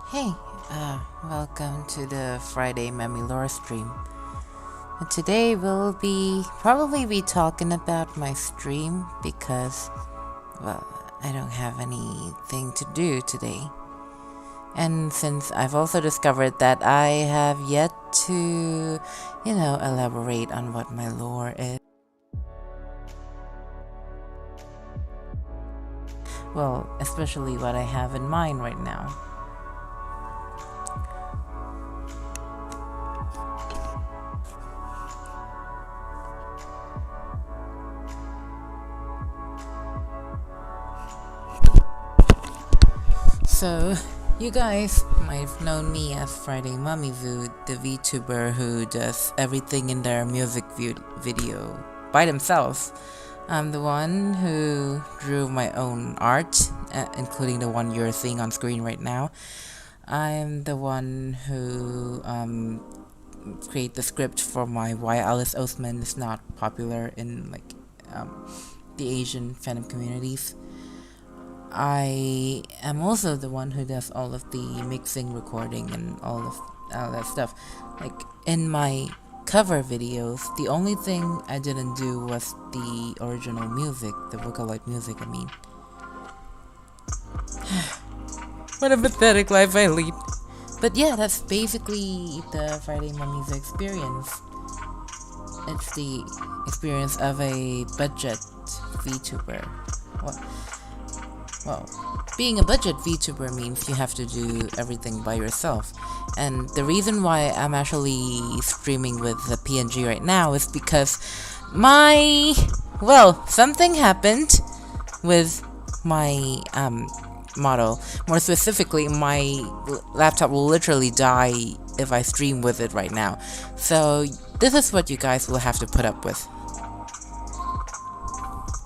Hey, welcome to the Friday Memmy Lore stream. And today we'll probably be talking about my stream because, well, I don't have anything to do today. And since I've also discovered that I have yet to, elaborate on what my lore is. Well, especially what I have in mind right now. So, you guys might have known me as Friday Mummy Vu, the VTuber who does everything in their music video by themselves. I'm the one who drew my own art, including the one you're seeing on screen right now. I'm the one who create the script for my Why Alice Oseman is Not Popular in the Asian fandom communities. I am also the one who does all of the mixing, recording, and all that stuff. Like, in my cover videos, the only thing I didn't do was the original music, the Vocaloid music, I mean. What a pathetic life I lead. But yeah, that's basically the Friday Mummy's experience. It's the experience of a budget VTuber. Well, being a budget VTuber means you have to do everything by yourself. And the reason why I'm actually streaming with the PNG right now is because something happened with my model. More specifically, my laptop will literally die if I stream with it right now. So this is what you guys will have to put up with.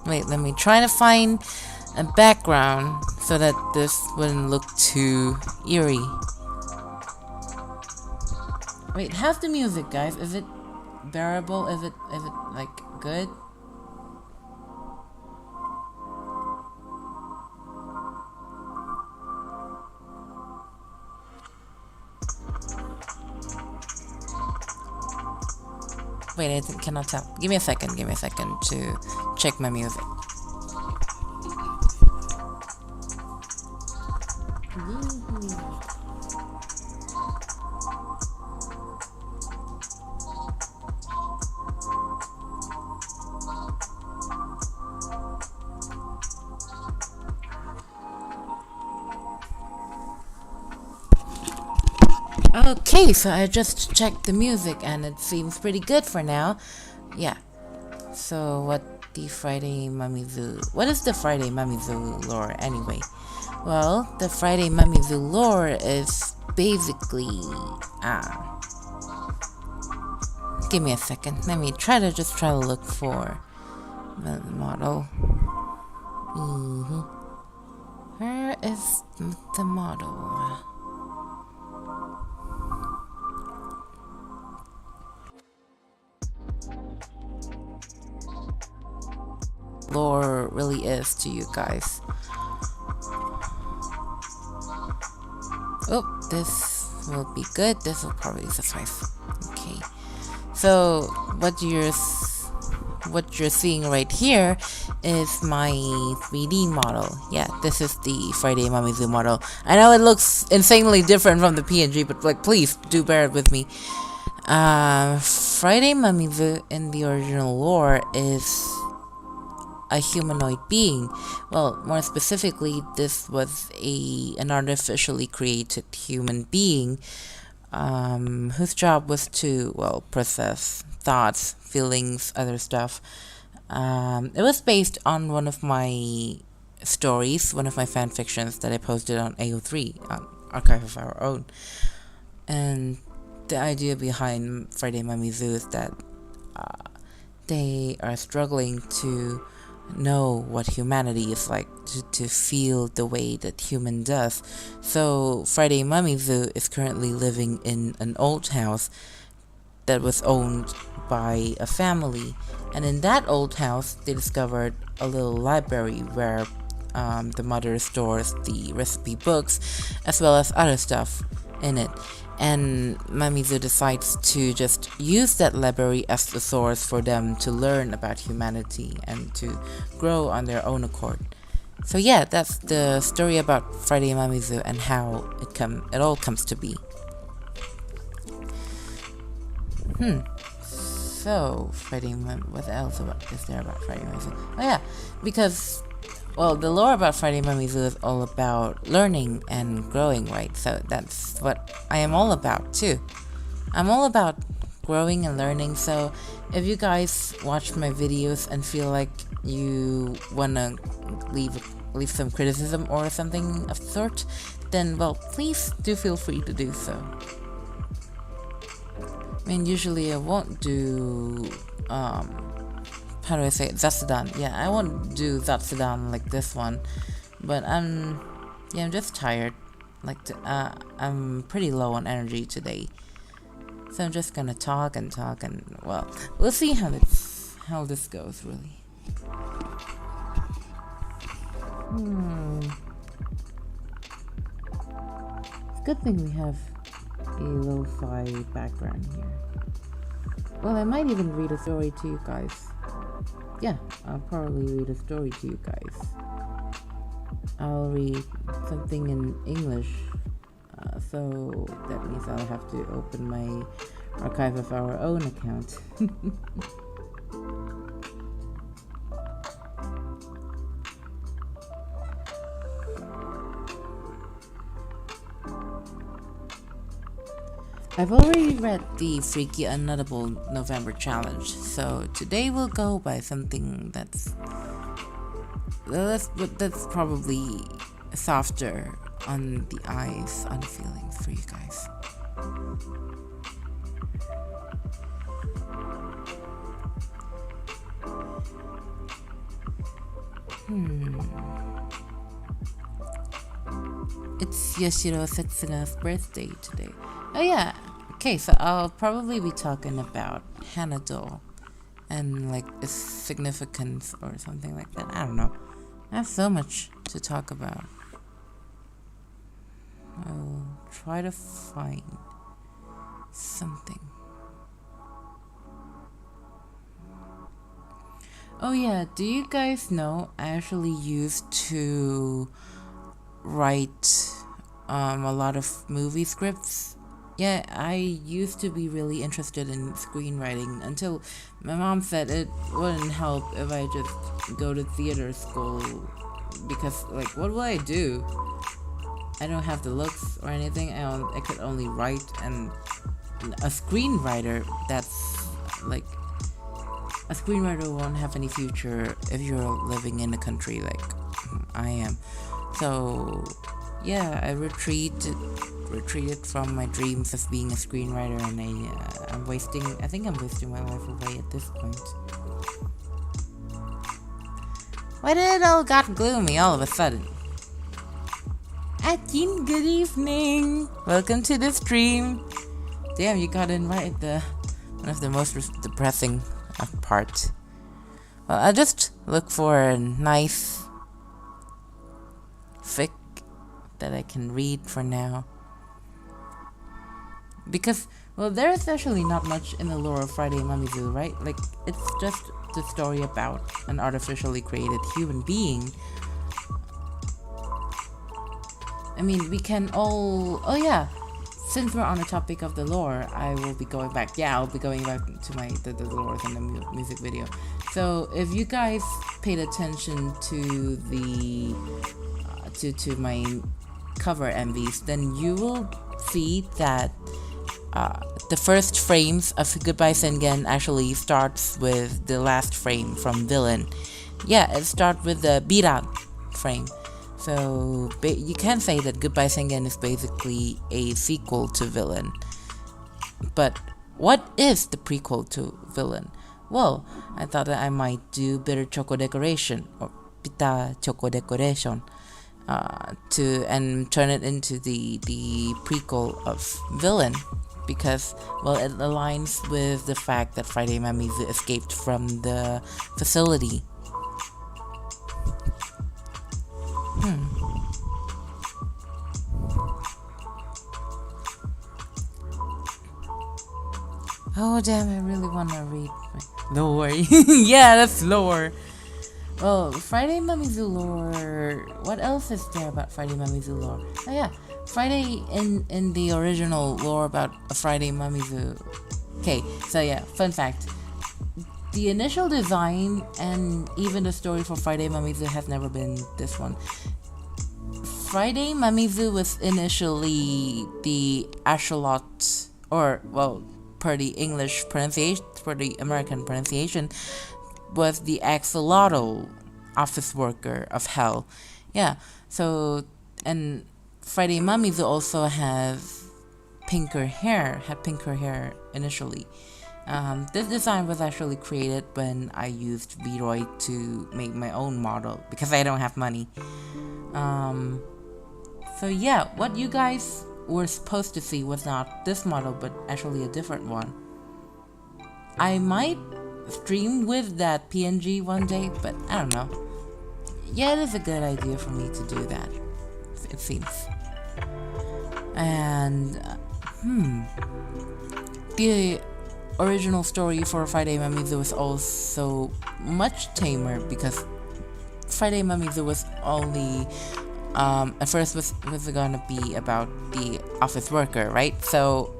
Wait, let me try to find a background so that this wouldn't look too eerie. Wait, how's the music, guys? Is it bearable? Is it like good? Wait, I cannot tell. Give me a second to check my music. Okay, so I just checked the music and it seems pretty good for now. Yeah. So what is the Friday Mummy Zoo lore anyway? Well, the Friday Mummy Zoo lore is basically give me a second. Let me try to look for the model. Where is the model? Lore really is to you guys. Oh, this will be good. This will probably suffice. Okay. So what you're seeing right here is my 3D model. Yeah, this is the Friday Mummy Zoo model. I know it looks insanely different from the PNG, but like, please do bear with me. Friday Mummy Zoo in the original lore is a humanoid being. Well, more specifically, this was an artificially created human being whose job was to, process thoughts, feelings, other stuff. It was based on one of my stories, one of my fan fictions that I posted on AO3, on Archive of Our Own. And the idea behind Friday Mummy Zoo is that they are struggling to know what humanity is like, to feel the way that human does. So Friday Mummy Zoo is currently living in an old house that was owned by a family, and in that old house they discovered a little library where the mother stores the recipe books as well as other stuff in it. And Mamizu decides to just use that library as the source for them to learn about humanity and to grow on their own accord. So yeah, that's the story about Friday Mamizu and how it all comes to be. So what else is there about Friday Mamizu? Oh yeah, because the lore about Friday Mamizu is all about learning and growing, right? So that's what I am all about too. I'm all about growing and learning. So if you guys watch my videos and feel like you wanna leave some criticism or something of the sort, then please do feel free to do so. I mean, usually I won't do how do I say it? Zatsudan. Yeah, I won't do Zatsudan like this one, but I'm just tired. I'm pretty low on energy today, so I'm just gonna talk and we'll see how this goes really. It's a good thing we have a lo-fi background here. Well, I might even read a story to you guys. Yeah, I'll probably read a story to you guys. I'll read something in English, so that means I'll have to open my Archive of Our Own account. I've already read the Freaky Unnuttable November Challenge, so today we'll go by something that's probably softer on the eyes, on the feelings for you guys. It's Yoshiro Setsuna's birthday today. Oh yeah, okay, so I'll probably be talking about Hanado and its significance or something like that. I don't know. I have so much to talk about. I'll try to find something. Oh yeah, do you guys know I actually used to write a lot of movie scripts? Yeah, I used to be really interested in screenwriting until my mom said it wouldn't help if I just go to theater school because, what will I do? I don't have the looks or anything. I could only write, and a screenwriter a screenwriter won't have any future if you're living in a country like I am. So yeah, I retreated from my dreams of being a screenwriter, and I think I'm wasting my life away at this point. Why did it all got gloomy all of a sudden? Akin, good evening. Welcome to the stream. Damn, you got in right at one of the most depressing parts. Well, I'll just look for a nice fic that I can read for now. Because, there's actually not much in the lore of Friday Mamizu, right? It's just the story about an artificially created human being. I mean, we can all... Oh yeah, since we're on the topic of the lore, I will be going back. Yeah, I'll be going back to the lore in the music video. So, if you guys paid attention to the... to my cover MVs, then you will see that the first frames of Goodbye Sengen actually starts with the last frame from Villain. Yeah, it starts with the Biran frame. So you can say that Goodbye Sengen is basically a sequel to Villain. But what is the prequel to Villain? Well, I thought that I might do Bitter Choco Decoration or Pita Choco Decoration and turn it into the prequel of Villain, because it aligns with the fact that Friday Mamizu escaped from the facility. Oh damn, I really wanna read lore. Yeah, that's lore. Well, Friday Mamizu lore. What else is there about Friday Mamizu lore? Oh yeah, Friday in the original lore about a Friday Mamizu. Okay, so yeah, fun fact. The initial design and even the story for Friday Mamizu has never been this one. Friday Mamizu was initially the Ashalot, or well, per the English pronunciation, per the American pronunciation, was the axolotl office worker of hell. Yeah, so, and Friday Mamizu also has had pinker hair initially. This design was actually created when I used Vroid to make my own model because I don't have money. So yeah, what you guys were supposed to see was not this model, but actually a different one. I might stream with that PNG one day, but I don't know. Yeah, it is a good idea for me to do that, it seems. And, the original story for Friday Mamizu was also much tamer because Friday Mamizu was only at first was gonna be about the office worker, right? So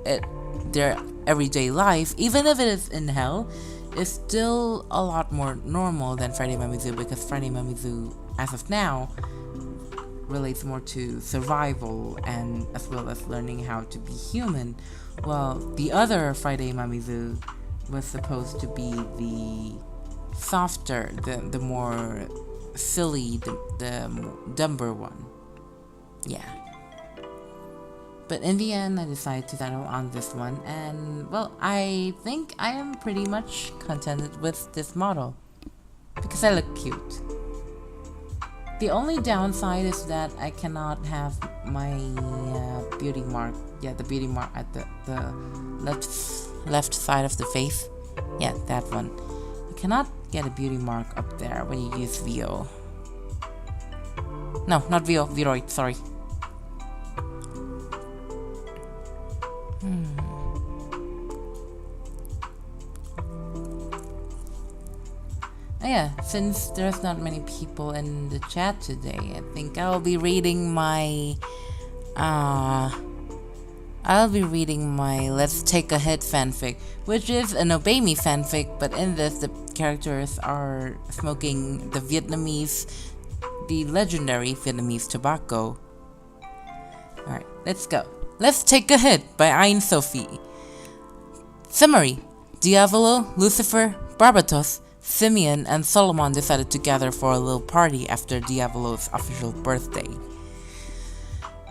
their everyday life, even if it is in hell, is still a lot more normal than Friday Mamizu because Friday Mamizu, as of now, relates more to survival and as well as learning how to be human. Well, the other Friday Mamizu was supposed to be the softer, the more silly, the dumber one. Yeah. But in the end, I decided to settle on this one, and well, I think I am pretty much contented with this model because I look cute. The only downside is that I cannot have my beauty mark. Yeah, the beauty mark at the left side of the face. Yeah, that one. You cannot get a beauty mark up there when you use VO. No, not VO, Vroid, sorry. Oh yeah, since there's not many people in the chat today, I think I'll be reading my Let's Take a Hit fanfic, which is an Obey Me fanfic, but in this the characters are smoking the legendary Vietnamese tobacco. Alright, let's go. Let's Take a Hit by Ayn Sophie. Summary: Diavolo, Lucifer, Barbatos, Simeon, and Solomon decided to gather for a little party after Diavolo's official birthday.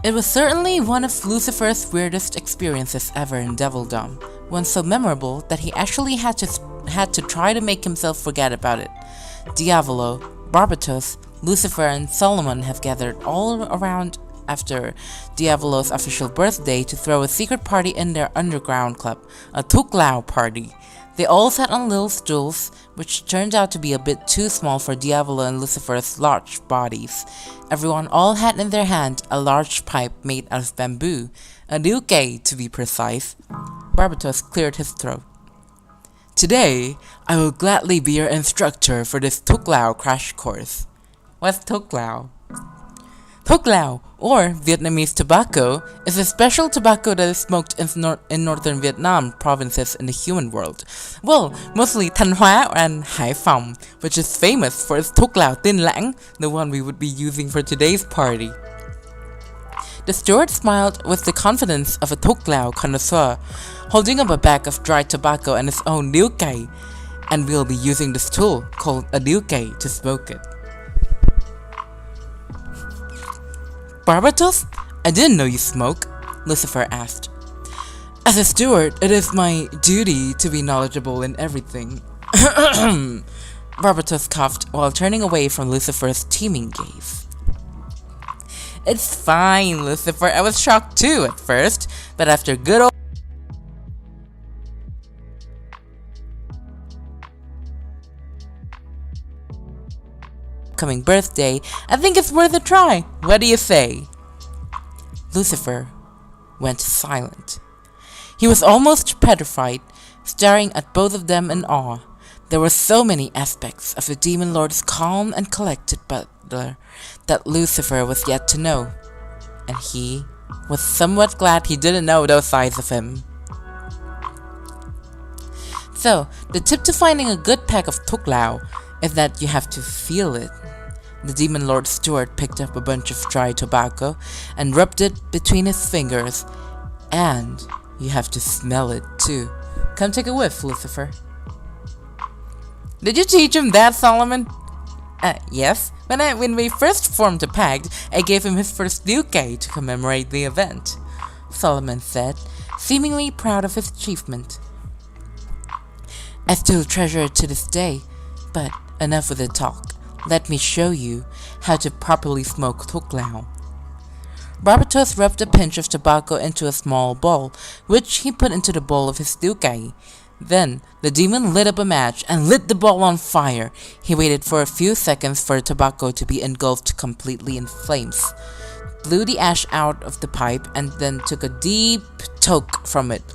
It was certainly one of Lucifer's weirdest experiences ever in Devildom, one so memorable that he actually had to try to make himself forget about it. Diavolo, Barbatos, Lucifer, and Solomon have gathered all around after Diavolo's official birthday to throw a secret party in their underground club, a Tuklao party. They all sat on little stools, which turned out to be a bit too small for Diavolo and Lucifer's large bodies. Everyone all had in their hand a large pipe made out of bamboo, a liuke to be precise. Barbatos cleared his throat. Today, I will gladly be your instructor for this Tuklao crash course. What's Tuklao? Tuklao, or Vietnamese tobacco, is a special tobacco that is smoked in northern Vietnam provinces in the human world. Well, mostly Thanh Hóa and Hải Phòng, which is famous for its Tuklao Tin Lãng, the one we would be using for today's party. The steward smiled with the confidence of a Tuklao connoisseur, holding up a bag of dried tobacco and his own liuke, and we'll be using this tool called a liuke to smoke it. Barbatos? I didn't know you smoke, Lucifer asked. As a steward, it is my duty to be knowledgeable in everything. Barbatos coughed while turning away from Lucifer's teeming gaze. It's fine, Lucifer. I was shocked too at first, but after good old coming birthday, I think it's worth a try. What do you say? Lucifer went silent. He was almost petrified, staring at both of them in awe. There were so many aspects of the Demon Lord's calm and collected butler that Lucifer was yet to know, and he was somewhat glad he didn't know those sides of him. So, the tip to finding a good pack of tuklao is that you have to feel it. The Demon Lord's steward picked up a bunch of dry tobacco and rubbed it between his fingers, and you have to smell it too. Come take a whiff, Lucifer. Did you teach him that, Solomon? Yes. When we first formed a pact, I gave him his first bouquet to commemorate the event, Solomon said, seemingly proud of his achievement. I still treasure it to this day, but enough with the talk. Let me show you how to properly smoke tuklao. Barbatos rubbed a pinch of tobacco into a small bowl, which he put into the bowl of his bouquet. Then, the demon lit up a match and lit the bowl on fire. He waited for a few seconds for the tobacco to be engulfed completely in flames, blew the ash out of the pipe, and then took a deep toke from it.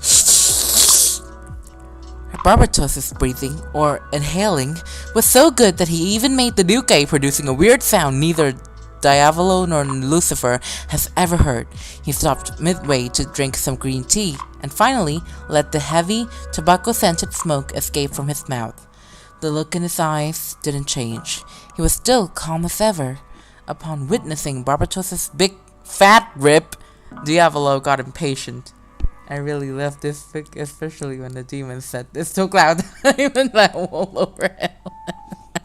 Barbatos' breathing, or inhaling, was so good that he even made the bouquet producing a weird sound neither Diavolo nor Lucifer has ever heard. He stopped midway to drink some green tea, and finally let the heavy, tobacco-scented smoke escape from his mouth. The look in his eyes didn't change. He was still calm as ever. Upon witnessing Barbatos' big, fat rip, Diavolo got impatient. I really love this fic, especially when the demon said, "It's so loud." I even laughed all over hell.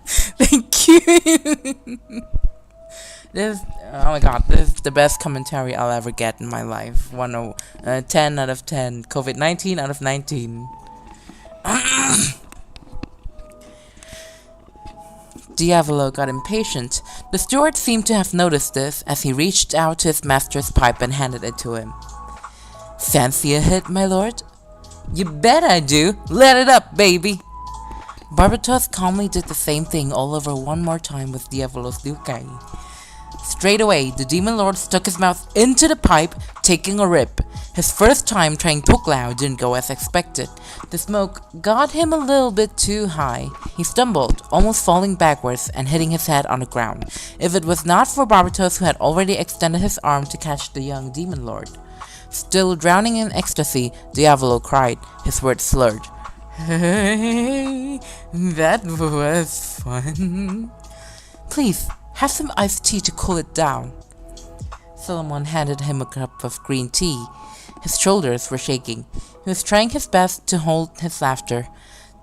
Thank you. Oh my god, this is the best commentary I'll ever get in my life. 10 out of 10. COVID-19 out of 19. Diavolo got impatient. The steward seemed to have noticed this as he reached out to his master's pipe and handed it to him. Fancy a hit, my lord? You bet I do. Let it up, baby. Barbatos calmly did the same thing all over one more time with Diavolo's bouquet. Straight away, the Demon Lord stuck his mouth into the pipe, taking a rip. His first time trying tuklao didn't go as expected. The smoke got him a little bit too high. He stumbled, almost falling backwards and hitting his head on the ground. If it was not for Barbatos, who had already extended his arm to catch the young Demon Lord. Still drowning in ecstasy, Diavolo cried, his words slurred. Hey, that was fun. Please, have some iced tea to cool it down. Solomon handed him a cup of green tea. His shoulders were shaking. He was trying his best to hold his laughter.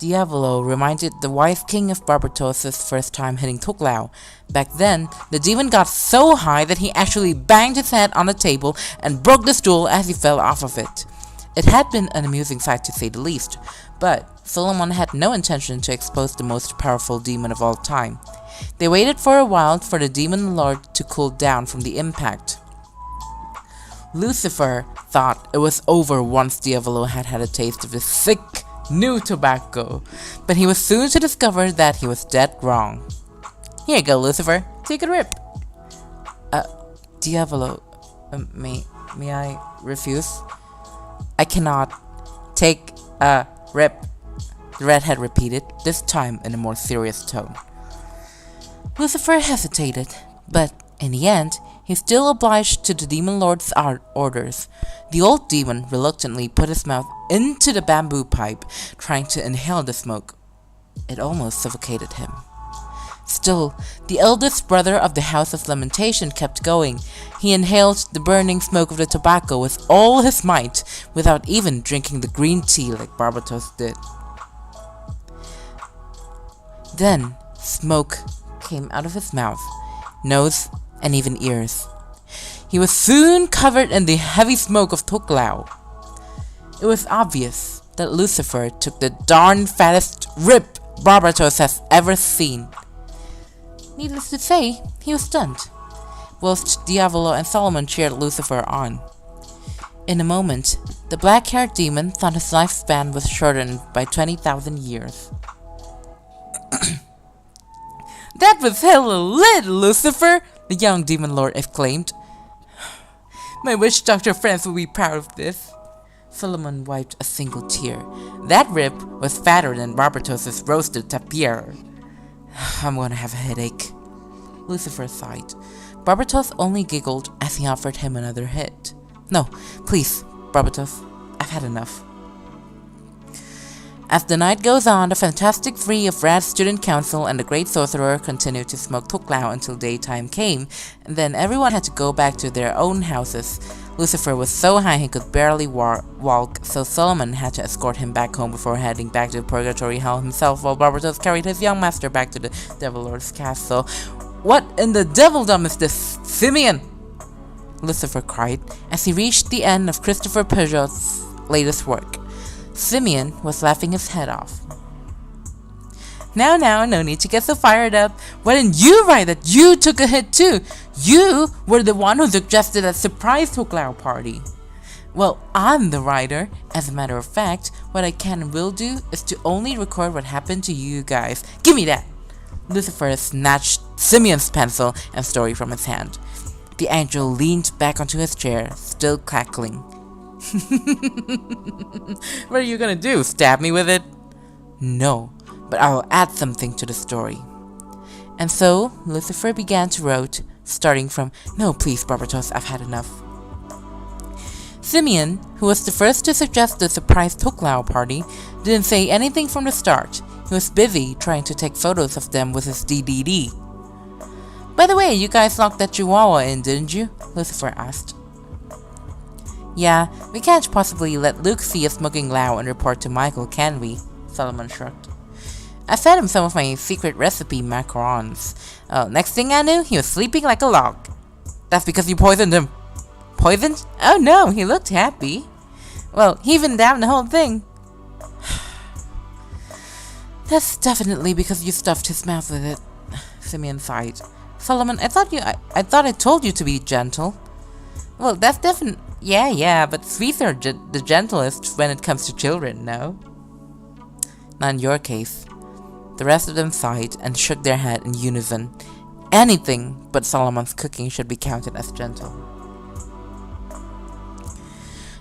Diavolo reminded the wise king of Barbatos' first time hitting tuklao. Back then, the demon got so high that he actually banged his head on the table and broke the stool as he fell off of it. It had been an amusing sight to say the least, but Solomon had no intention to expose the most powerful demon of all time. They waited for a while for the Demon Lord to cool down from the impact. Lucifer thought it was over once Diavolo had had a taste of the sick, new tobacco, but he was soon to discover that he was dead wrong. Here you go, Lucifer. Take a rip. Diavolo, may I refuse? I cannot take a rip, the redhead repeated, this time in a more serious tone. Lucifer hesitated, but in the end, he still obliged to the Demon Lord's orders. The old demon reluctantly put his mouth into the bamboo pipe, trying to inhale the smoke. It almost suffocated him. Still, the eldest brother of the House of Lamentation kept going. He inhaled the burning smoke of the tobacco with all his might, without even drinking the green tea like Barbatos did. Then, smoke came out of his mouth, nose, and even ears. He was soon covered in the heavy smoke of tuklao. It was obvious that Lucifer took the darn fattest rip Barbatos has ever seen. Needless to say, he was stunned, whilst Diavolo and Solomon cheered Lucifer on. In a moment, the black-haired demon thought his lifespan was shortened by 20,000 years. That was hella lit, Lucifer! The young Demon Lord exclaimed. My witch doctor friends will be proud of this. Solomon wiped a single tear. That rib was fatter than Barbatos's roasted tapir. I'm gonna have a headache. Lucifer sighed. Barbatos only giggled as he offered him another hit. No, please, Barbatos, I've had enough. As the night goes on, the Fantastic Three of Rad's Student Council and the Great Sorcerer continued to smoke tuklao until daytime came, and then everyone had to go back to their own houses. Lucifer was so high he could barely walk, so Solomon had to escort him back home before heading back to Purgatory Hell himself, while Barbatos carried his young master back to the Devil Lord's castle. What in the devilldom is this, Simeon? Lucifer cried as he reached the end of Christopher Peugeot's latest work. Simeon was laughing his head off. Now, no need to get so fired up. Why didn't you write that you took a hit too? You were the one who suggested that surprise tuklao party. Well, I'm the writer. As a matter of fact, what I can and will do is to only record what happened to you guys. Give me that! Lucifer snatched Simeon's pencil and story from his hand. The angel leaned back onto his chair, still cackling. What are you gonna do? Stab me with it? No, but I'll add something to the story. And so, Lucifer began to write, starting from, No, please, Barbatos, I've had enough. Simeon, who was the first to suggest the surprise tuklao party, didn't say anything from the start. He was busy trying to take photos of them with his DDD. By the way, you guys locked that chihuahua in, didn't you? Lucifer asked. Yeah, we can't possibly let Luke see us smoking lao and report to Michael, can we? Solomon shrugged. I fed him some of my secret recipe macarons. Next thing I knew, he was sleeping like a log. That's because you poisoned him. Poisoned? Oh no, he looked happy. Well, he even downed the whole thing. That's definitely because you stuffed his mouth with it. Simeon sighed. Solomon, I thought I told you to be gentle. Well, that's definitely... Yeah, but sweets are the gentlest when it comes to children, no? Not in your case. The rest of them sighed and shook their head in unison. Anything but Solomon's cooking should be counted as gentle.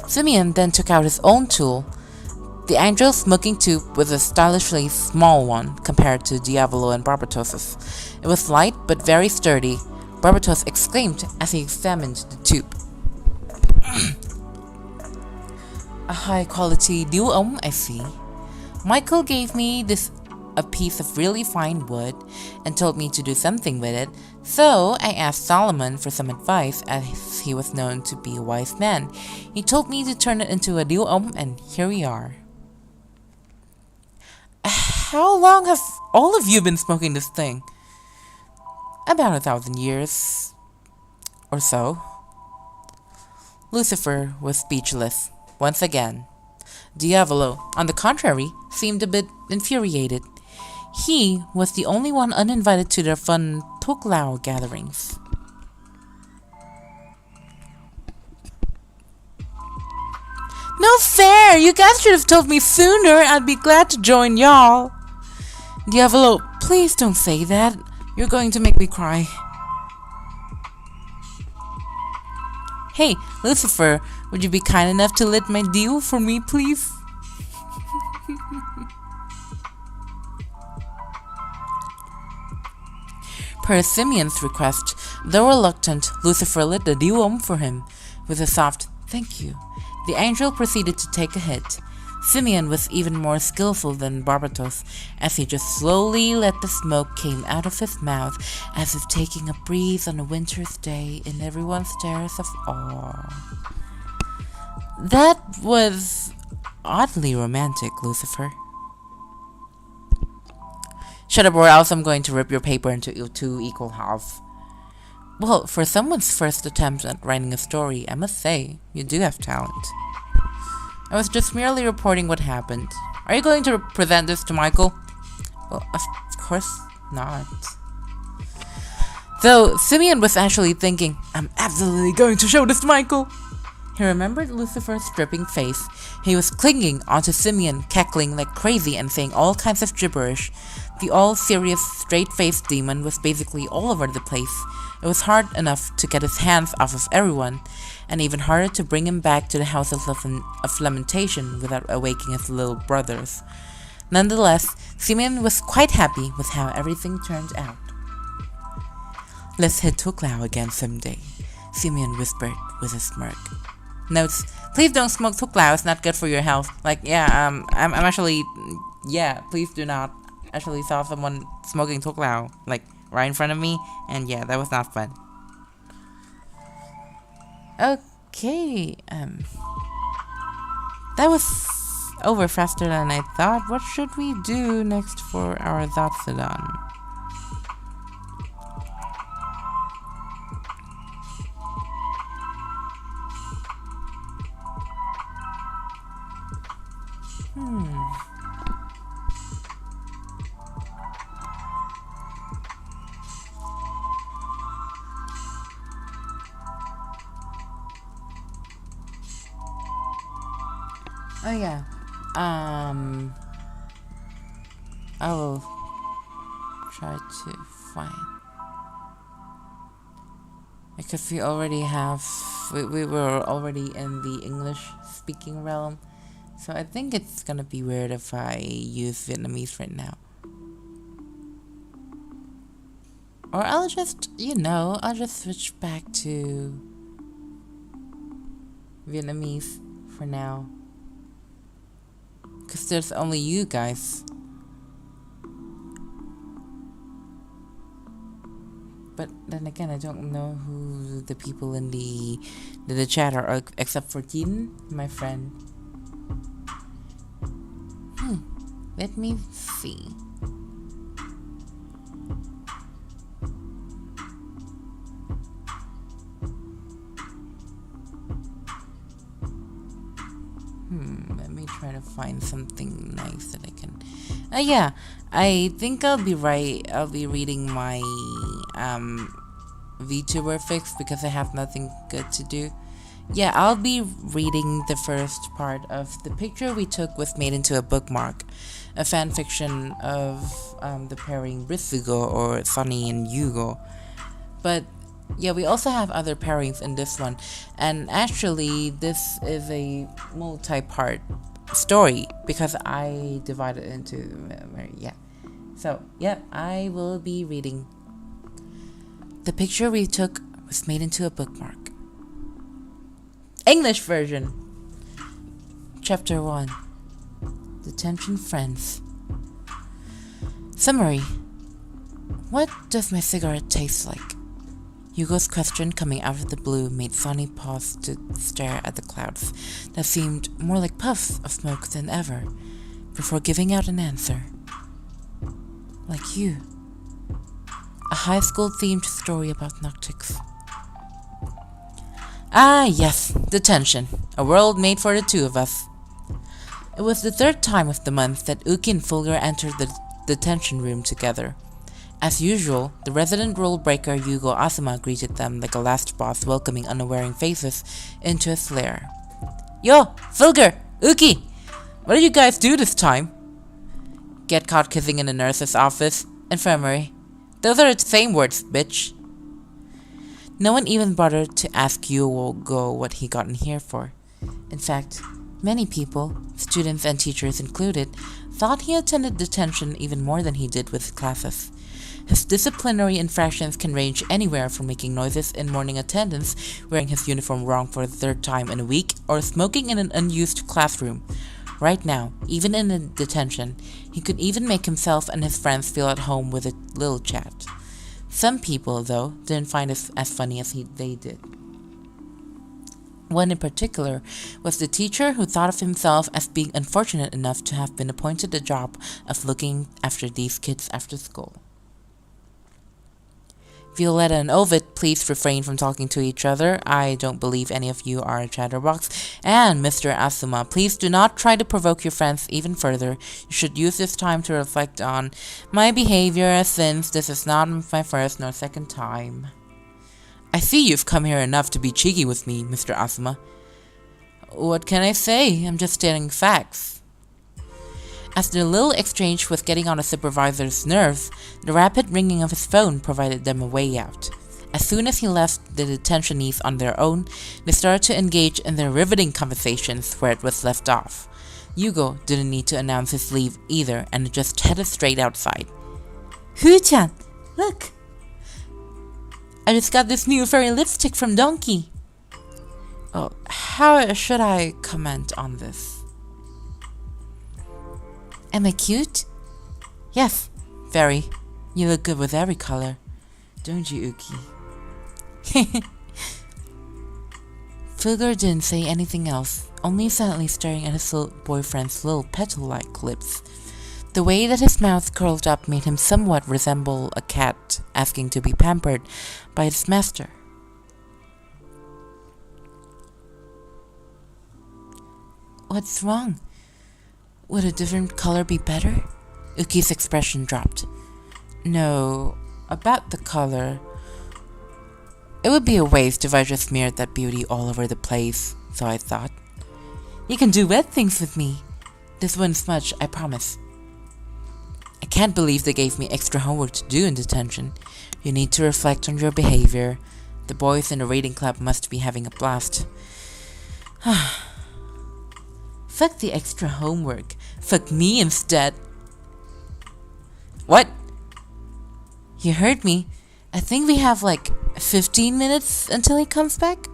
Simeon then took out his own tool. The angel's smoking tube was a stylishly small one compared to Diavolo and Barbatos's. It was light but very sturdy. Barbatos exclaimed as he examined the tube. A high-quality duo, I see. Michael gave me a piece of really fine wood and told me to do something with it, so I asked Solomon for some advice as he was known to be a wise man. He told me to turn it into a duo, and here we are. How long have all of you been smoking this thing? About 1,000 years or so. Lucifer was speechless, once again. Diavolo, on the contrary, seemed a bit infuriated. He was the only one uninvited to their fun tuklao gatherings. No fair! You guys should have told me sooner. I'd be glad to join y'all. Diavolo, please don't say that. You're going to make me cry. Hey, Lucifer, would you be kind enough to lit my deal for me, please? Per Simeon's request, though reluctant, Lucifer lit the duo for him. With a soft thank you, the angel proceeded to take a hit. Simeon was even more skillful than Barbatos, as he just slowly let the smoke came out of his mouth, as if taking a breeze on a winter's day, and everyone stares of awe. That was oddly romantic, Lucifer. Shut up or else I'm going to rip your paper into 2 equal halves. Well, for someone's first attempt at writing a story, I must say, you do have talent. I was just merely reporting what happened. Are you going to present this to Michael? Well, of course not. Though Simeon was actually thinking, I'm absolutely going to show this to Michael. He remembered Lucifer's dripping face. He was clinging onto Simeon, cackling like crazy and saying all kinds of gibberish. The all-serious, straight-faced demon was basically all over the place. It was hard enough to get his hands off of everyone, and even harder to bring him back to the house of lamentation without awaking his little brothers. Nonetheless, Simeon was quite happy with how everything turned out. "Let's hit Tuklao again someday," Simeon whispered with a smirk. Notes: please don't smoke Tuklao, it's not good for your health. I'm actually, please do not. Actually saw someone smoking Tuklao, right in front of me, and yeah, that was not fun. Okay, that was over faster than I thought. What should we do next for our Zatsudan? Oh yeah. I will try to find, because we were already in the English speaking realm, so I think it's gonna be weird if I use Vietnamese right now. Or I'll just switch back to Vietnamese for now. Because there's only you guys. But then again, I don't know who the people in the chat are, except for Jin, my friend. Let me see. Let me try to find something nice that I can. I think I'll be reading my VTuber fix because I have nothing good to do. Yeah, I'll be reading the first part of The Picture We Took Was Made Into a Bookmark, a fan fiction of the pairing Ritsugo or Sunny and Yugo. But yeah, we also have other pairings in this one, and actually this is a multi-part story because I divided it into I will be reading The Picture We Took Was Made Into a Bookmark, English version. Chapter 1, Detention Friends. Summary: what does my cigarette taste like? Hugo's question, coming out of the blue, made Sonny pause to stare at the clouds that seemed more like puffs of smoke than ever, before giving out an answer. Like you. A high school-themed story about Noctics. Ah, yes, detention. A world made for the two of us. It was the third time of the month that Uki and Fulgur entered the detention room together. As usual, the resident rule breaker Yugo Asuma greeted them like a last boss welcoming unaware faces into his lair. Yo, Fulgur! Uki! What did you guys do this time? Get caught kissing in the nurse's office? Infirmary. Those are the same words, bitch. No one even bothered to ask Yugo what he got in here for. In fact, many people, students and teachers included, thought he attended detention even more than he did with classes. His disciplinary infractions can range anywhere from making noises in morning attendance, wearing his uniform wrong for the third time in a week, or smoking in an unused classroom. Right now, even in a detention, he could even make himself and his friends feel at home with a little chat. Some people, though, didn't find it as funny as they did. One in particular was the teacher who thought of himself as being unfortunate enough to have been appointed the job of looking after these kids after school. Violetta and Ovid, please refrain from talking to each other. I don't believe any of you are a chatterbox. And Mr. Asuma, please do not try to provoke your friends even further. You should use this time to reflect on my behavior, since this is not my first nor second time. I see you've come here enough to be cheeky with me, Mr. Asuma. What can I say? I'm just stating facts. As the little exchange was getting on the supervisor's nerves, the rapid ringing of his phone provided them a way out. As soon as he left the detentionies on their own, they started to engage in their riveting conversations where it was left off. Yugo didn't need to announce his leave either and just headed straight outside. Hu-chan, look! I just got this new fairy lipstick from Donkey. Oh, how should I comment on this? Am I cute? Yes, very. You look good with every color. Don't you, Uki? Fulgur didn't say anything else, only silently staring at his boyfriend's little petal-like lips. The way that his mouth curled up made him somewhat resemble a cat asking to be pampered by its master. What's wrong? Would a different color be better? Uki's expression dropped. No, about the color. It would be a waste if I just smeared that beauty all over the place, so I thought. You can do wet things with me. This wouldn't smudge, I promise. I can't believe they gave me extra homework to do in detention. You need to reflect on your behavior. The boys in the reading club must be having a blast. Fuck the extra homework. Fuck me instead. What? You heard me. I think we have like 15 minutes until he comes back.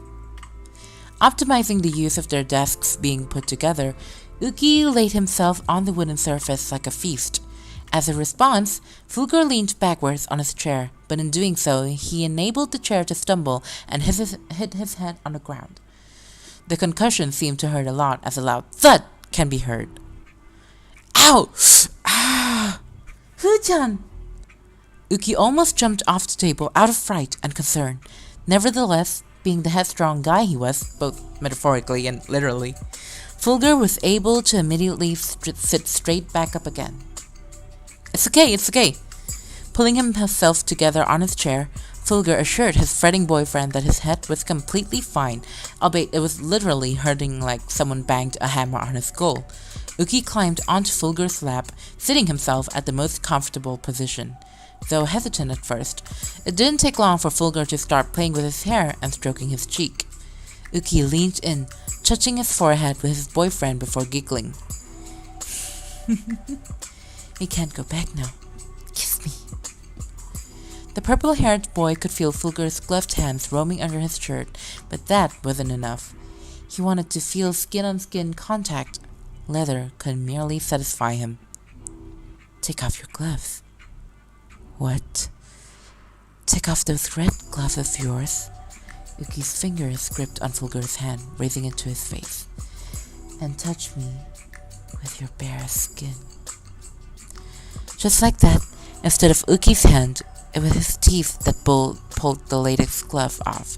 Optimizing the use of their desks being put together, Uki laid himself on the wooden surface like a feast. As a response, Fulgur leaned backwards on his chair, but in doing so, he enabled the chair to stumble and hit his head on the ground. The concussion seemed to hurt a lot, as a loud thud can be heard. Ow! Ah! Hu-chan! Uki almost jumped off the table out of fright and concern. Nevertheless, being the headstrong guy he was, both metaphorically and literally, Fulgur was able to immediately sit straight back up again. It's okay. Pulling himself together on his chair, Fulgur assured his fretting boyfriend that his head was completely fine, albeit it was literally hurting like someone banged a hammer on his skull. Uki climbed onto Fulgur's lap, sitting himself at the most comfortable position. Though hesitant at first, it didn't take long for Fulgur to start playing with his hair and stroking his cheek. Uki leaned in, touching his forehead with his boyfriend before giggling. We can't go back now. Kiss me. The purple-haired boy could feel Fulgur's gloved hands roaming under his shirt, but that wasn't enough. He wanted to feel skin-on-skin contact. Leather could merely satisfy him. Take off your gloves. What? Take off those red gloves of yours. Uki's fingers gripped on Fulgur's hand, raising it to his face. And touch me with your bare skin. Just like that, instead of Uki's hand, it was his teeth that pulled the latex glove off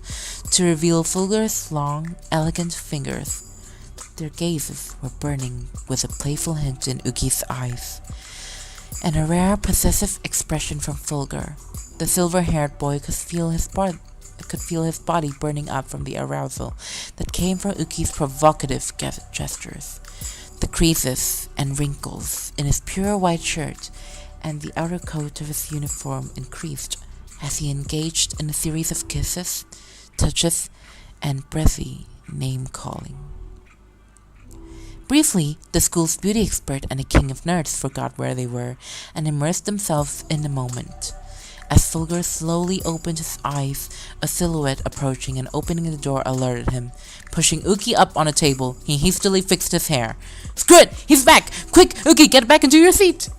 to reveal Fulgur's long, elegant fingers. Their gazes were burning with a playful hint in Uki's eyes, and a rare possessive expression from Fulgur. The silver-haired boy could feel his body burning up from the arousal that came from Uki's provocative gestures. The creases and wrinkles in his pure white shirt and the outer coat of his uniform increased as he engaged in a series of kisses, touches, and breathy name-calling. Briefly, the school's beauty expert and the king of nerds forgot where they were and immersed themselves in the moment. As Fulgur slowly opened his eyes, a silhouette approaching and opening the door alerted him. Pushing Uki up on a table, he hastily fixed his hair. Screw it! He's back! Quick, Uki, get back into your seat!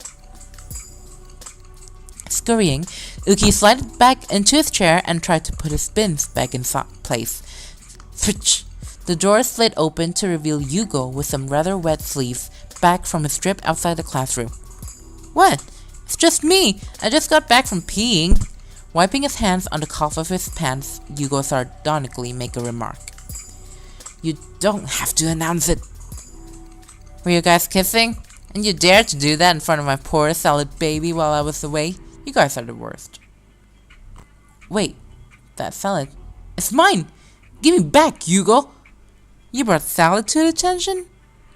Scurrying, Uki slid back into his chair and tried to put his bins back in place. Switch! The door slid open to reveal Yugo with some rather wet sleeves back from his trip outside the classroom. What? It's just me. I just got back from peeing. Wiping his hands on the cuff of his pants, Yugo sardonically made a remark. You don't have to announce it. Were you guys kissing? And you dared to do that in front of my poor salad baby while I was away? You guys are the worst. Wait, that salad. It's mine! Give me back, Yugo! You brought salad to detention?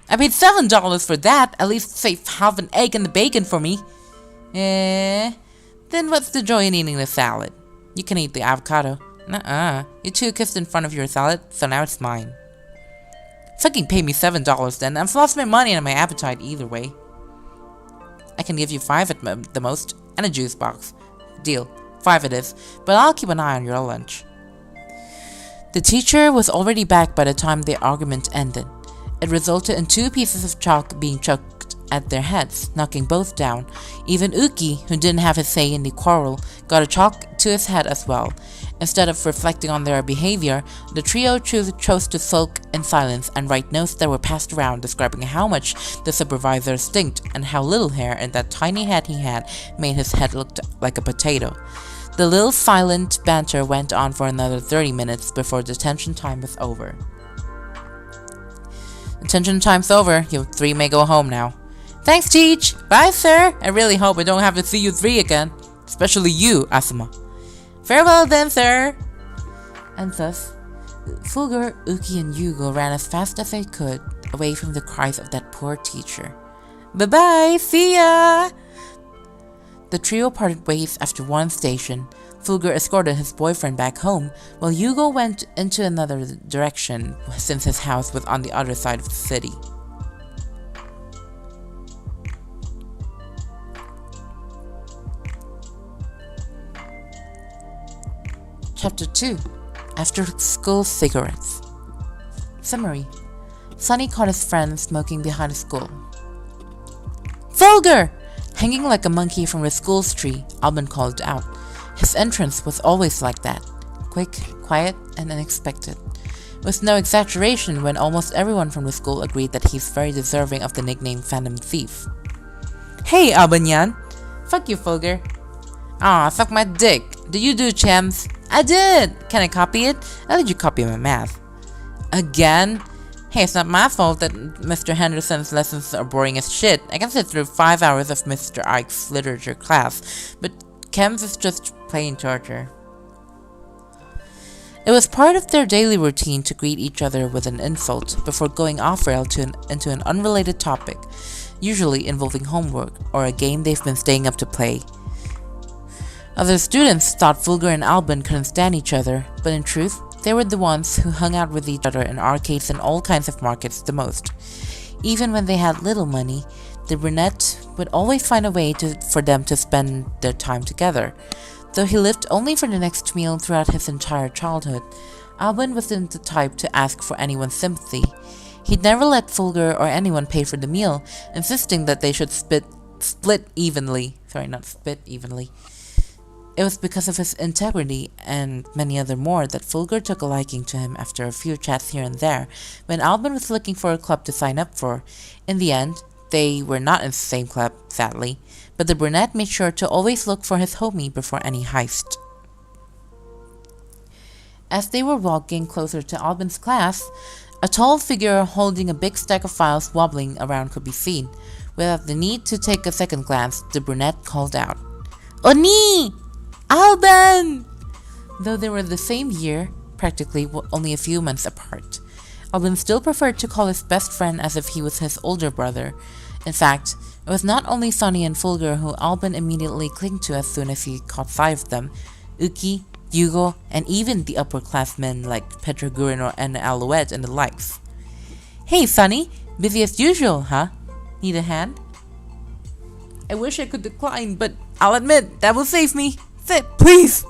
I paid $7 for that. At least save half an egg and the bacon for me. Then what's the joy in eating the salad? You can eat the avocado. Nuh-uh. You two kissed in front of your salad, so now it's mine. Fucking pay me $7 then. I've lost my money and my appetite either way. I can give you 5 at the most, and a juice box. Deal. 5 it is, but I'll keep an eye on your lunch. The teacher was already back by the time the argument ended. It resulted in 2 pieces of chalk being chucked at their heads, knocking both down. Even Uki, who didn't have his say in the quarrel, got a chalk to his head as well. Instead of reflecting on their behavior, the trio chose to sulk in silence and write notes that were passed around describing how much the supervisor stinked and how little hair in that tiny head he had made his head look like a potato. The little silent banter went on for another 30 minutes before detention time was over. Detention time's over. You 3 may go home now. Thanks, Teach. Bye, sir. I really hope I don't have to see you 3 again. Especially you, Asuma. Farewell then, sir. And thus, Fulgur, Uki, and Yugo ran as fast as they could away from the cries of that poor teacher. Bye-bye. See ya. The trio parted ways after one station. Fulgur escorted his boyfriend back home, while Yugo went into another direction since his house was on the other side of the city. Chapter 2. After School Cigarettes. Summary. Sunny caught his friend smoking behind school. Fulgur! Hanging like a monkey from the school's tree, Albin called out. His entrance was always like that. Quick, quiet, and unexpected. With no exaggeration when almost everyone from the school agreed that he's very deserving of the nickname Phantom Thief. Hey, Albin Yan! Fuck you, Fulgur. Aw, suck my dick. Did you do Champs? I did! Can I copy it? I'll let you copy my math. Again? Hey, it's not my fault that Mr. Henderson's lessons are boring as shit. I can sit through 5 hours of Mr. Ike's literature class, but chems is just plain torture. It was part of their daily routine to greet each other with an insult before going off-rail into an unrelated topic, usually involving homework or a game they've been staying up to play. Other students thought Fulgur and Albin couldn't stand each other, but in truth, they were the ones who hung out with each other in arcades and all kinds of markets the most. Even when they had little money, the brunette would always find a way for them to spend their time together. Though he lived only for the next meal throughout his entire childhood, Albin wasn't the type to ask for anyone's sympathy. He'd never let Fulgur or anyone pay for the meal, insisting that they should split evenly. It was because of his integrity and many other more that Fulgur took a liking to him after a few chats here and there, when Albin was looking for a club to sign up for. In the end, they were not in the same club, sadly, but the brunette made sure to always look for his homie before any heist. As they were walking closer to Albin's class, a tall figure holding a big stack of files wobbling around could be seen. Without the need to take a second glance, the brunette called out, Oni! Albin! Though they were the same year, practically only a few months apart, Albin still preferred to call his best friend as if he was his older brother. In fact, it was not only Sonny and Fulgur who Albin immediately clinged to as soon as he caught sight of them. Uki, Yugo, and even the upperclassmen like Petrogurino and Alouette and the likes. Hey, Sonny! Busy as usual, huh? Need a hand? I wish I could decline, but I'll admit, that will save me. Sit, please!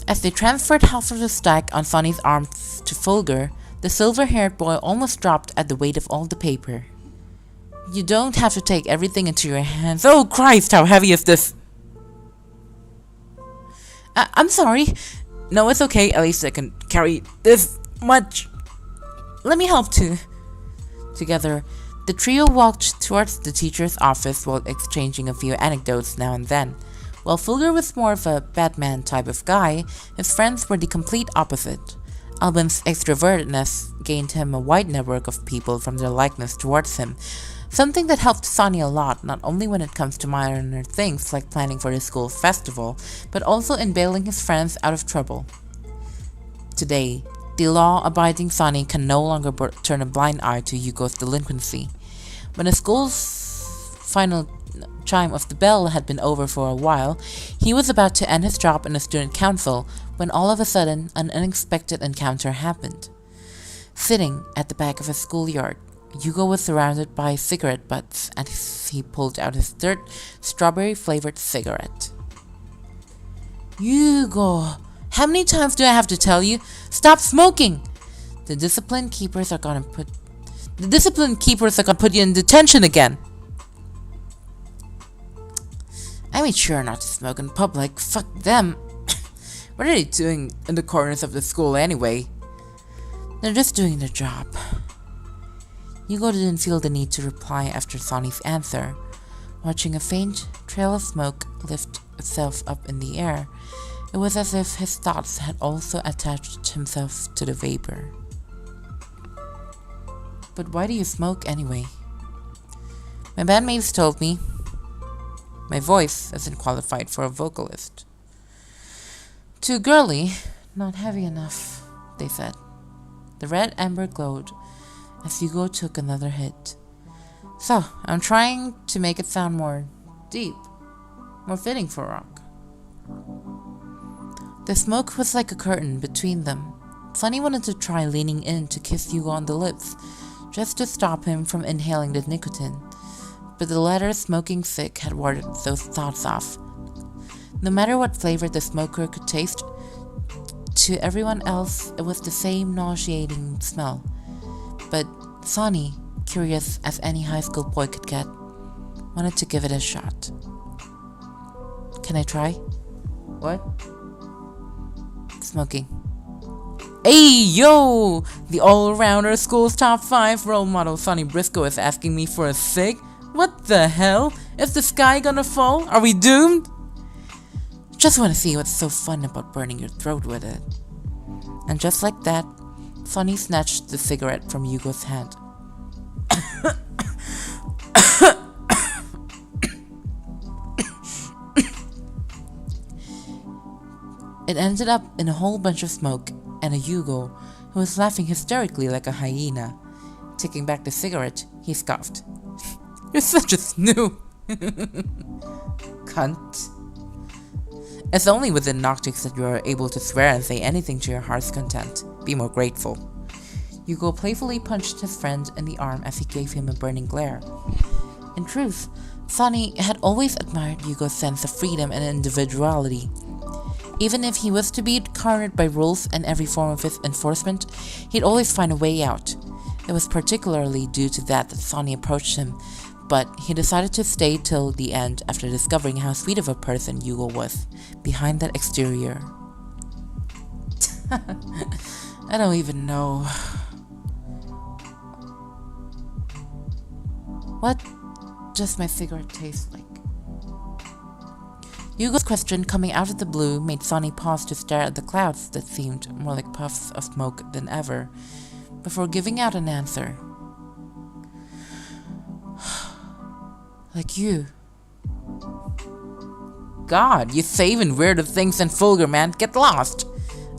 As they transferred half of the stack on Sonny's arms to Fulgur, the silver-haired boy almost dropped at the weight of all the paper. You don't have to take everything into your hands. Oh Christ, how heavy is this? I'm sorry. No, it's okay. At least I can carry this much. Let me help too. Together, the trio walked towards the teacher's office while exchanging a few anecdotes now and then. While Fulgur was more of a Batman type of guy, his friends were the complete opposite. Albin's extrovertedness gained him a wide network of people from their likeness towards him, something that helped Sonny a lot, not only when it comes to minor things like planning for the school festival, but also in bailing his friends out of trouble. Today, the law-abiding Sonny can no longer turn a blind eye to Yugo's delinquency. When the school's final chime of the bell had been over for a while, he was about to end his job in the student council when all of a sudden an unexpected encounter happened. Sitting at the back of a schoolyard, Hugo was surrounded by cigarette butts as he pulled out his third strawberry-flavored cigarette. Hugo, how many times do I have to tell you? Stop smoking! The discipline keepers are gonna put you in detention again. I made sure not to smoke in public. Fuck them. What are they doing in the corners of the school anyway? They're just doing their job. Hugo didn't feel the need to reply after Sonny's answer. Watching a faint trail of smoke lift itself up in the air, it was as if his thoughts had also attached himself to the vapor. But why do you smoke anyway? My bandmates told me. My voice isn't qualified for a vocalist. Too girly, not heavy enough, they said. The red ember glowed as Hugo took another hit. So, I'm trying to make it sound more deep, more fitting for rock. The smoke was like a curtain between them. Sonny wanted to try leaning in to kiss Hugo on the lips, just to stop him from inhaling the nicotine, but the latter, smoking sick, had warded those thoughts off. No matter what flavor the smoker could taste, to everyone else it was the same nauseating smell. But Sonny, curious as any high school boy could get, wanted to give it a shot. Can I try? What? Smoking. Hey, yo! The all-rounder school's top 5 role model Sonny Briscoe is asking me for a cig? What the hell? Is the sky gonna fall? Are we doomed? Just want to see what's so fun about burning your throat with it. And just like that, Sonny snatched the cigarette from Hugo's hand. It ended up in a whole bunch of smoke and a Hugo who was laughing hysterically like a hyena. Taking back the cigarette, he scoffed. You're such a snoo! Cunt. It's only within Noctix that you are able to swear and say anything to your heart's content. Be more grateful. Hugo playfully punched his friend in the arm as he gave him a burning glare. In truth, Sonny had always admired Hugo's sense of freedom and individuality. Even if he was to be cornered by rules and every form of his enforcement, he'd always find a way out. It was particularly due to that Sonny approached him, but he decided to stay till the end after discovering how sweet of a person Hugo was behind that exterior. I don't even know. What does my cigarette taste like? Hugo's question coming out of the blue made Sonny pause to stare at the clouds that seemed more like puffs of smoke than ever, before giving out an answer. Like you. God, you say even weirder things than vulgar, man. Get lost.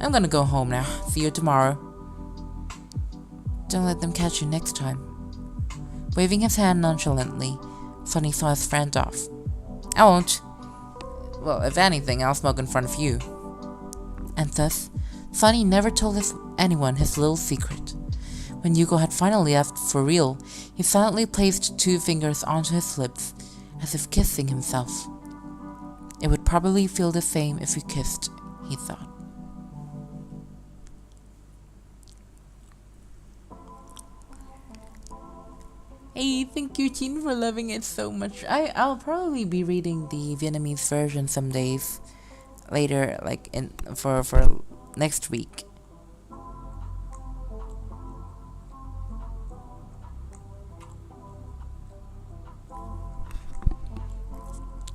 I'm gonna go home now. See you tomorrow. Don't let them catch you next time. Waving his hand nonchalantly, Sonny saw his friend off. I won't. Well, if anything, I'll smoke in front of you. And thus, Sonny never told anyone his little secret. When Hugo had finally left for real, he silently placed 2 fingers onto his lips, as if kissing himself. It would probably feel the same if we kissed, he thought. Hey, thank you, Jean, for loving it so much. I'll probably be reading the Vietnamese version some days later, like for next week.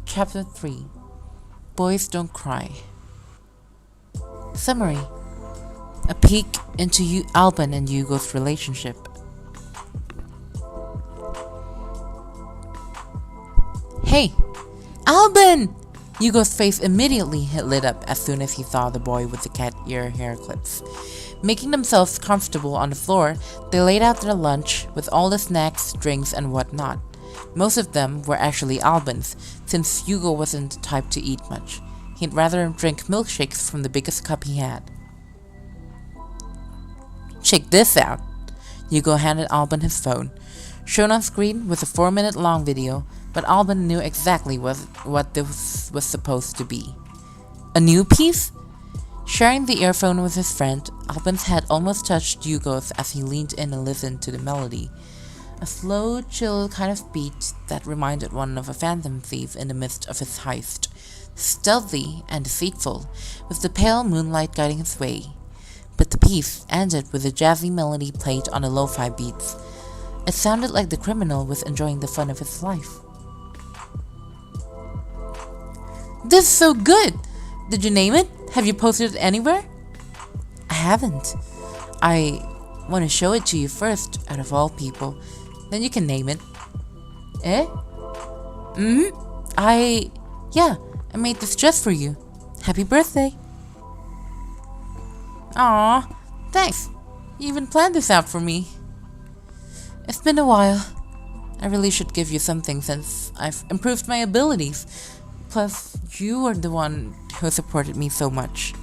Chapter 3. Boys Don't Cry. Summary. A peek into Alban and Hugo's relationship. Hey! Alban! Hugo's face immediately lit up as soon as he saw the boy with the cat ear hair clips. Making themselves comfortable on the floor, they laid out their lunch with all the snacks, drinks, and whatnot. Most of them were actually Albans, since Hugo wasn't the type to eat much. He'd rather drink milkshakes from the biggest cup he had. Check this out. Hugo handed Alban his phone. Shown on screen was a 4-minute long video, but Alban knew exactly what this was supposed to be. A new piece? Sharing the earphone with his friend, Alban's head almost touched Hugo's as he leaned in and listened to the melody. A slow, chill kind of beat that reminded one of a phantom thief in the midst of his heist. Stealthy and deceitful, with the pale moonlight guiding his way. But the piece ended with a jazzy melody played on the lo-fi beats. It sounded like the criminal was enjoying the fun of his life. This is so good! Did you name it? Have you posted it anywhere? I haven't. I want to show it to you first, out of all people. Then you can name it. Eh? Yeah, I made this just for you. Happy birthday. Aw, thanks. You even planned this out for me. It's been a while. I really should give you something since I've improved my abilities. Plus, you are the one who supported me so much.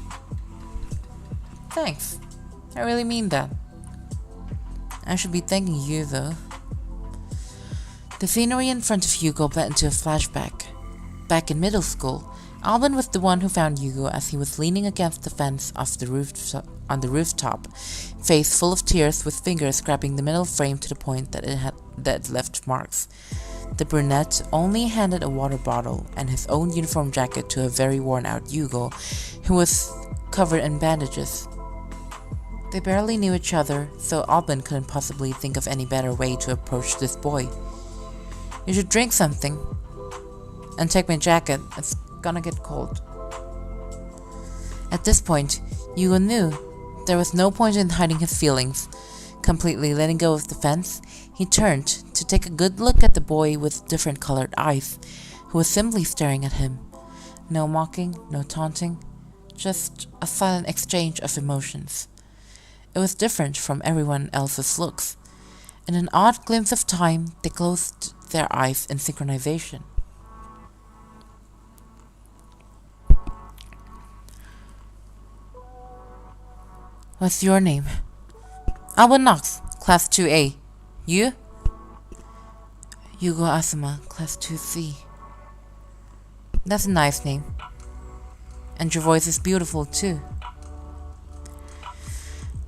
Thanks. I really mean that. I should be thanking you, though. The scenery in front of Hugo bled into a flashback. Back in middle school, Alban was the one who found Hugo as he was leaning against the fence on the rooftop, face full of tears with fingers scraping the metal frame to the point that it left marks. The brunette only handed a water bottle and his own uniform jacket to a very worn-out Hugo, who was covered in bandages. They barely knew each other, so Alban couldn't possibly think of any better way to approach this boy. You should drink something. And take my jacket, it's gonna get cold. At this point, Hugo knew there was no point in hiding his feelings. Completely letting go of the fence, he turned to take a good look at the boy with different colored eyes, who was simply staring at him. No mocking, no taunting, just a silent exchange of emotions. It was different from everyone else's looks. In an odd glimpse of time, they closed their eyes in synchronization. What's your name? Alban Knox, Class 2A. You? Hugo Asuma, Class 2C. That's a nice name. And your voice is beautiful, too.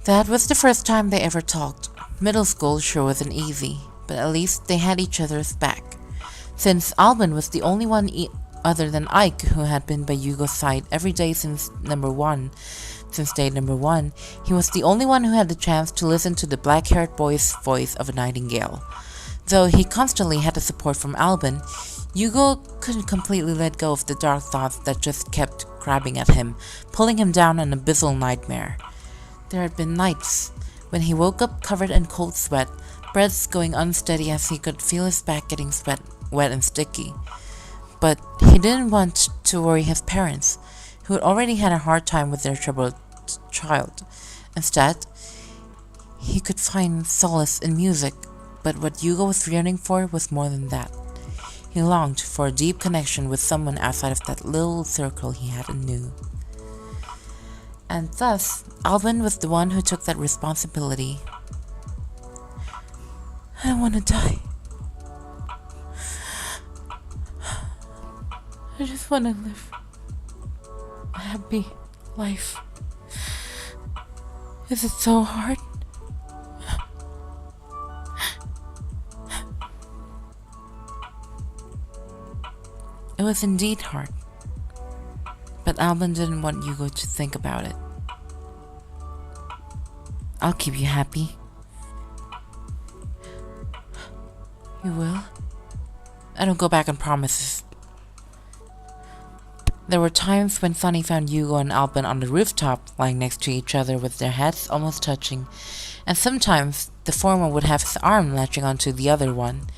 That was the first time they ever talked. Middle school sure wasn't easy, but at least they had each other's back. Since Alban was the only one other than Ike who had been by Hugo's side every day since day number one, he was the only one who had the chance to listen to the black-haired boy's voice of a nightingale. Though he constantly had the support from Alban, Hugo couldn't completely let go of the dark thoughts that just kept grabbing at him, pulling him down an abyssal nightmare. There had been nights when he woke up covered in cold sweat, breaths going unsteady as he could feel his back getting wet and sticky. But he didn't want to worry his parents, who had already had a hard time with their troubled child. Instead, he could find solace in music, but what Hugo was yearning for was more than that. He longed for a deep connection with someone outside of that little circle he had and knew. And thus, Alban was the one who took that responsibility. I don't want to die. I just want to live a happy life. Is it so hard? It was indeed hard. But Alban didn't want Hugo to think about it. I'll keep you happy. You will? I don't go back on promises. There were times when Sunny found Hugo and Alban on the rooftop, lying next to each other with their heads almost touching, and sometimes the former would have his arm latching onto the other one.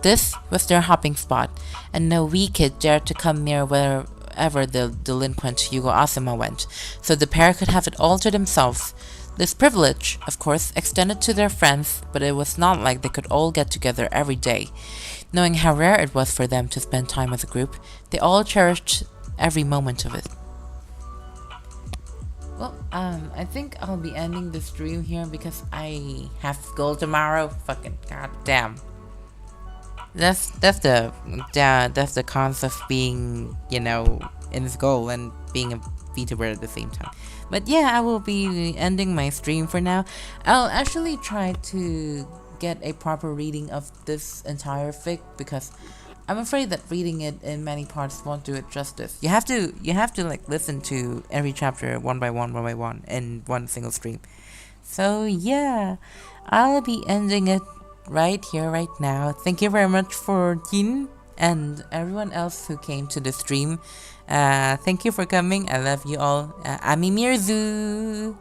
This was their hopping spot, and no wee kid dared to come near wherever the delinquent Hugo Asuma went, so the pair could have it all to themselves. This privilege, of course, extended to their friends, but it was not like they could all get together every day. Knowing how rare it was for them to spend time as a group, they all cherished every moment of it. Well, I think I'll be ending the stream here because I have school tomorrow. Fucking goddamn. That's the cons of being, in school and being a VTuber at the same time. But yeah, I will be ending my stream for now. I'll actually try to get a proper reading of this entire fic because I'm afraid that reading it in many parts won't do it justice. You have to like listen to every chapter one by one in one single stream. So yeah, I'll be ending it right here, right now. Thank you very much for Jin and everyone else who came to the stream. Thank you for coming. I love you all. Ami Mirzu.